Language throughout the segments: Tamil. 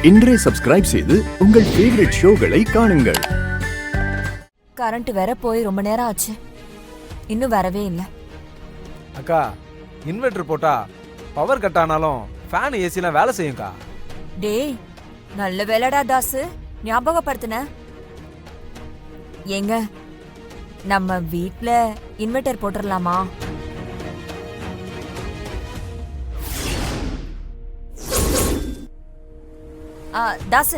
இன்றே சப்ஸ்கிரைப் செய்து உங்கள் ஃபேவரட் ஷோகளை காணுங்கள். கரண்ட் வேற போய் ரொம்ப நேரம் ஆச்சு, இன்னும் வரவே இல்லை. அக்கா, இன்வெர்டர் போட்டா பவர் கட் ஆனாலும் ஃபேன் ஏசிலாம் வேலை செய்யும்க்கா. டேய், நல்ல வேலைடா தாசு, ஞாபகப்படுத்தின. ஏங்க, நம்ம வீட்ல இன்வெர்டர் போட்டுடலாமா? தாசு,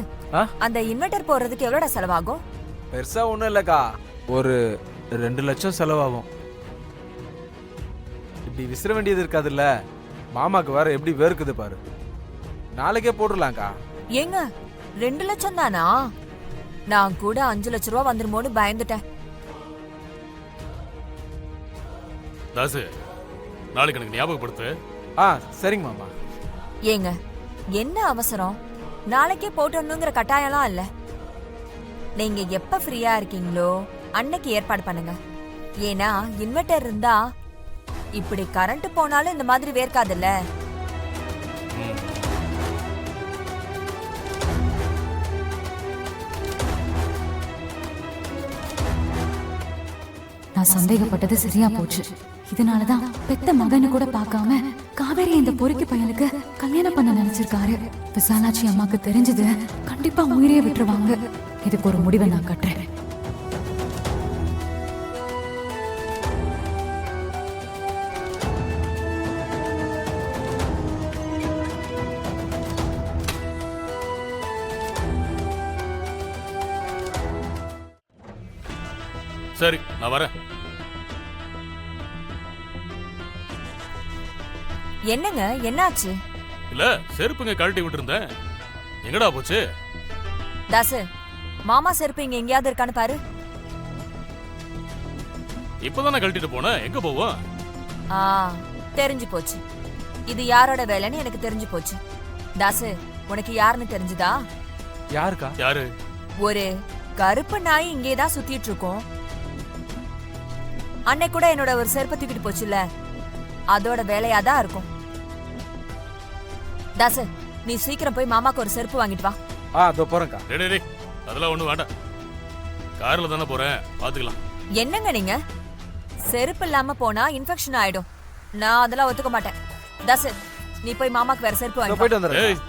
அந்த இன்வெர்டர் போடுறதுக்கு எவ்வளோடா செலவாகும்? பெருசா ஒண்ணும் இல்லக்கா, ஒரு 2 லட்சம் செலவாகும். இப்படி விசிற வேண்டியது இருக்காதுல்ல, மாமாக்கு வேற எப்படி வேர்க்குது பாரு. நாளைக்கே போட்டுடலாம்க்கா. ஏங்க, 2 லட்சம் தானா? நான் கூட 5 லட்ச ரூபா வந்துருமோன்னு பயந்துட்டேன். தாசு, நாளைக்கு எனக்கு ஞாபகப்படுத்து. சரிங்க மாமா. ஏங்க, என்ன அவசரம்? நாளைக்கே போட்டணுங்கிற கட்டாயம்லாம் இல்ல. நீங்க எப்ப ஃப்ரீயா இருக்கீங்களோ அன்னைக்கு ஏற்பாடு பண்ணுங்க. ஏன்னா இன்வெர்டர் இருந்தா இப்படி கரண்ட் போனாலும் இந்த மாதிரி வேர்க்காதுல்ல. நான் சந்தேகப்பட்டது சரியா போச்சு. இதனாலதான் பெத்த மகனு கூட பார்க்காம காவேரி இந்த பொறுக்கி பையனுக்கு கல்யாணம் பண்ண நினைச்சிருக்காரு. விசாலாட்சி அம்மாக்கு தெரிஞ்சது கண்டிப்பா உயிரே விட்டுருவாங்க. இதுக்கு ஒரு முடிவை நான் கட்டுறேன். சரி, நான் வரேன். என்னங்க, என்னாச்சு? இல்ல, செருப்புங்க கழட்டி விட்டுருந்தேன். எங்கடா போச்சு? தாசு, மாமா செருப்பு இங்க எங்கேயாவது இருக்கான்னு பாரு. இப்பதானே கழட்டிட்டு போன, எங்க போவோம்? தெரிஞ்சு போச்சு. இது யாரோட வேலைன்னு எனக்கு தெரிஞ்சு போச்சு. தாசு, உனக்கு யாருன்னு தெரிஞ்சுதா? யாருக்கா? யாரு? ஒரு கருப்பு நாய் இங்கேதான் சுத்திட்டு இருக்கோம். அன்னை கூட என்னோட ஒரு செருப்பை தூக்கிட்டு போச்சுல்ல, அதோட வேலையாதான் இருக்கும். தாசு, நீ சீக்கிரம் போய் மாமாக்கு ஒரு செருப்பு வாங்கிட்டு வா. அதோ போறேன்க்கா. டேய், அதெல்லாம் ஒண்ணும் வேண்டாம். கார்ல தானே போறேன், பாத்துக்கலாம். என்னங்க நீங்க? செருப்பு இல்லாம போனா இன்ஃபெக்ஷன் ஆயிடும். நான் அதெல்லாம் ஒத்துக்க மாட்டேன். தாசு, நீ போய் மாமாக்கு வேற செருப்பு வாங்கிட்டு போயிட்டு வந்துடுறேன். ஏய்,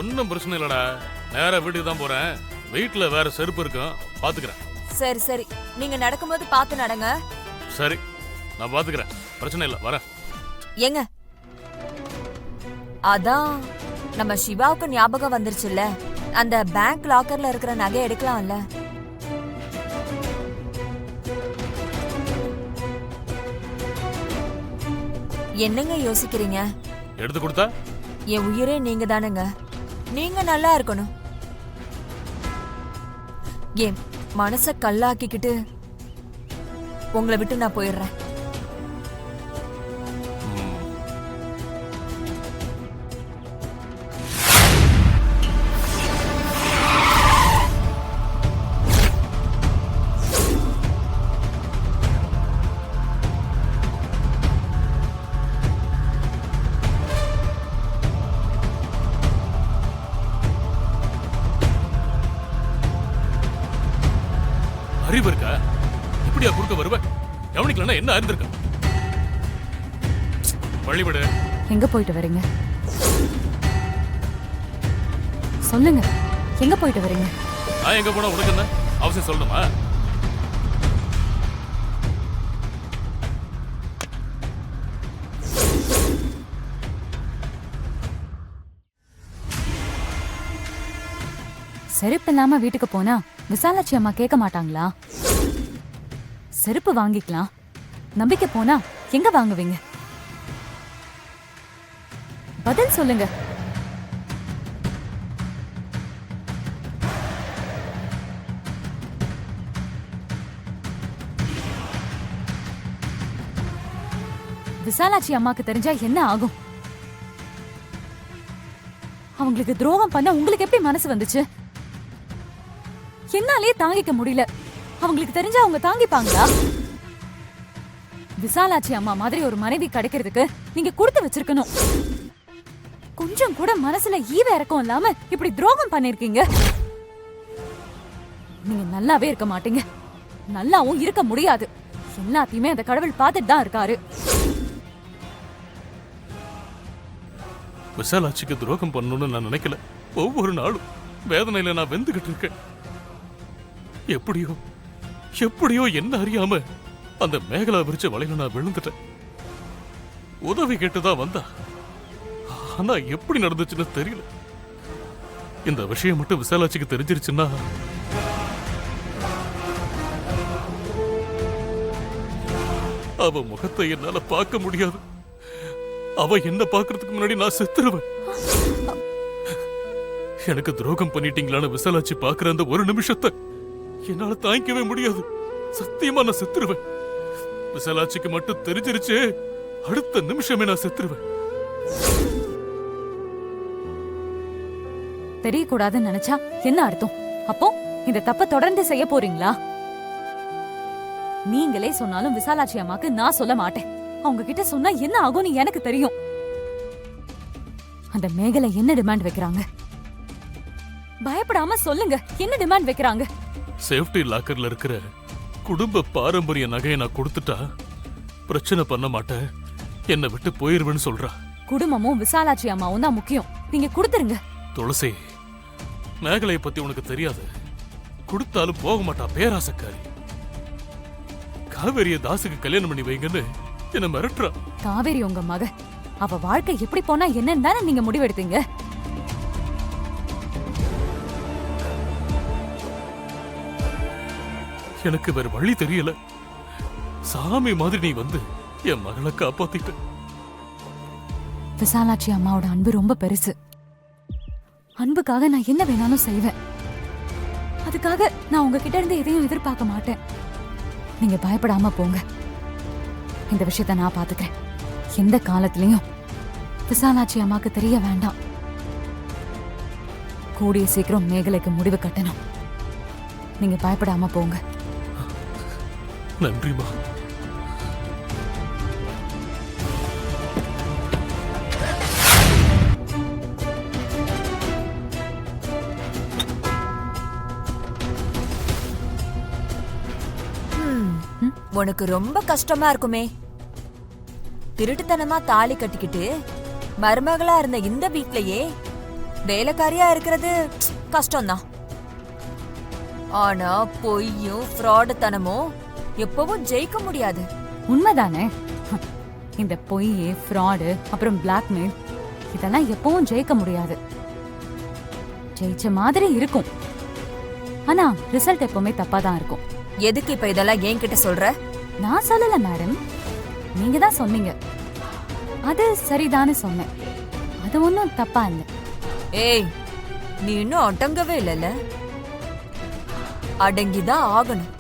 ஒன்னும் பிரச்சனை இல்லடா. நேரா வீட்டுக்கு தான் போறேன். வீட்டுல வேற செருப்பு இருக்கும், பாத்துக்கிறேன். சரி சரி, நீங்க நடக்கும்போது பாத்து நடங்க. சரி, நான் பாத்துக்கிறேன், பிரச்சனை இல்ல, வரேன். ஏங்க, அதான் நம்ம சிவாவுக்கு ஞாபகம் வந்துருச்சுல்ல, அந்த பேங்க் லாக்கர்ல இருக்கிற நகை எடுக்கலாம்ல. என்னங்க யோசிக்கிறீங்க? எடுத்து கொடுத்தா? என் உயிரே நீங்க தானுங்க. நீங்க நல்லா இருக்கணும். ஏன் மனச கல்லாக்கிக்கிட்டு உங்களை விட்டு நான் போயிடுறேன். அறிவு இருக்கா? இப்படியா குறுக்க வருவ? கவனிக்கலன்னா என்ன அறிந்திருக்க? வழிவிடு. எங்க போயிட்டு வரீங்க? சொல்லுங்க, எங்க போயிட்டு வரீங்க? நான் எங்க போனா உனக்கு என்ன அவசியம் சொல்லணுமா? செருப்பு இல்லாம வீட்டுக்கு போனா விசாலாட்சி அம்மா கேட்க மாட்டாங்களா? செருப்பு வாங்கிக்கலாம். நம்பிக்கை போனா எங்க வாங்குவீங்க? பதில் சொல்லுங்க. விசாலாட்சி அம்மாக்கு தெரிஞ்சா என்ன ஆகும்? அவங்களுக்கு துரோகம் பண்ண உங்களுக்கு எப்படி மனசு வந்துச்சு? என்னாலே தாங்கிக்க முடியல. அவங்களுக்கு தெரிஞ்சா அவங்க தாங்கிப்பாங்களா? விசாலாட்சி அம்மா மாதிரி ஒரு மனைவி கிடைக்கிறதுக்கு நீங்க கொடுத்து வச்சிருக்கணும். கொஞ்சம் கூட மனசுல ஈவ இறக்கம் இல்லாம இப்படி துரோகம் பண்ணிருக்கீங்க. நீங்க நல்லாவே இருக்க மாட்டீங்க, நல்லாவும் இருக்க முடியாது. எல்லாத்தையுமே அந்த கடவுள் பார்த்துட்டு தான் இருக்காரு. விசாலாட்சிக்கு துரோகம் பண்ணணும்னு நான் நினைக்கல. ஒவ்வொரு நாளும் வேதனையில நான் வெந்துகிட்டு இருக்கேன். எப்படியோ எப்படியோ என்ன அறியாம அந்த மேகலா விரிச்ச வலையில நான் விழுந்துட்டேன். உதவி கேட்டுதான் வந்தா, ஆனா எப்படி நடந்துச்சுன்னு தெரியல. இந்த விஷயம் மட்டும் விசாலாட்சிக்கு தெரிஞ்சிருச்சுன்னா அவ முகத்தை என்னால பார்க்க முடியாது. அவ என்ன பார்க்கறதுக்கு முன்னாடி நான் செத்துருவேன். எனக்கு துரோகம் பண்ணிட்டீங்களான்னு விசாலாட்சி பார்க்கிற அந்த ஒரு நிமிஷத்தை என்னால தாங்கிக்கவே முடியாது. சத்தியமா நான் செத்துருவேன். விசாலாட்சிக்கு மட்டும் தெரிஞ்சிருச்சு, அடுத்த நிமிஷமே நான் செத்துருவேன். தெரியக்கூடாதுன்னு நினைச்சா என்ன அர்த்தம்? அப்போ இந்த தப்ப தொடர்ந்து செய்ய போறீங்களா? நீங்களே சொன்னாலும் விசாலாட்சி அம்மாக்கு நான் சொல்ல மாட்டேன். அவங்க கிட்ட சொன்னா என்ன ஆகும்னு எனக்கு தெரியும். அந்த மேகலை என்ன டிமாண்ட் வைக்கிறாங்க? பயப்படாம சொல்லுங்க, என்ன டிமாண்ட் வைக்கிறாங்க? சேஃப்டி லாக்கர்ல இருக்கிற குடும்ப பாரம்பரிய நகையை நான் கொடுத்துட்டா பிரச்சனை பண்ண மாட்டேன், என்னை விட்டு போயிருவேன்னு சொல்றா. குடும்பமும் விசாலாட்சி அம்மாவும் தான் முக்கியம். நீங்க கொடுத்துருங்க. துளசி, மேகலையை பத்தி உனக்கு தெரியாது. கொடுத்தாலும் போக மாட்டா, பேராசக்காரி. காவேரிய தாசுக்கு கல்யாணம் பண்ணி வைங்கன்னு என்ன மிரட்டுறா. காவேரி உங்க மக, அவ வாழ்க்கை எப்படி போனா என்னன்னு தானே நீங்க முடிவெடுத்தீங்க. எனக்கு வேற வழி தெரியல. சாமி மாதிரி நீ வந்து என் மகளை காப்பாத்திட்ட. விசாலாட்சி அம்மாவோட அன்பு ரொம்ப பெருசு. அன்புக்காக நான் என்ன வேணாலும் செய்வேன். அதுக்காக நான் உங்ககிட்ட இருந்து எதையும் எதிர்பார்க்க மாட்டேன். நீங்க பயப்படாம போங்க. இந்த விஷயத்த நான் பாத்துக்கிறேன். எந்த காலத்திலயும் விசாலாட்சி அம்மாக்கு தெரிய வேண்டாம். கூடிய சீக்கிரம் மேகலைக்கு முடிவு கட்டணும். நீங்க பயப்படாம போங்க. நன்றிமா. உனக்கு ரொம்ப கஷ்டமா இருக்குமே. திருட்டுத்தனமா தாலி கட்டிக்கிட்டு மருமகளா இருந்த இந்த வீட்லயே வேலைக்காரியா இருக்கிறது கஷ்டம்தான். ஆனா பொய்யும் ஃப்ராடுத்தனமும் எப்பவும் ஜெயிக்க முடியாது. உண்மைதானே? இந்த பொய், ஃப்ராடு, அப்புறம் பிளாக்மெயில் இதெல்லாம் எப்பவும் ஜெயிக்க முடியாது. ஜெயிச்ச மாதிரி இருக்கும், ஆனா ரிசல்ட் எப்பவுமே தப்பா தான் இருக்கும். எதுக்கு இப்ப இதெல்லாம் என்கிட்ட சொல்ற? நான் சொல்லல மேடம், நீங்க தான் சொன்னீங்க. அது சரிதான்னு சொன்னேன். அது ஒன்றும் தப்பா இல்லை. ஏய், நீ இன்னும் அடங்கவே இல்லைல்ல? அடங்கிதான் ஆகணும்.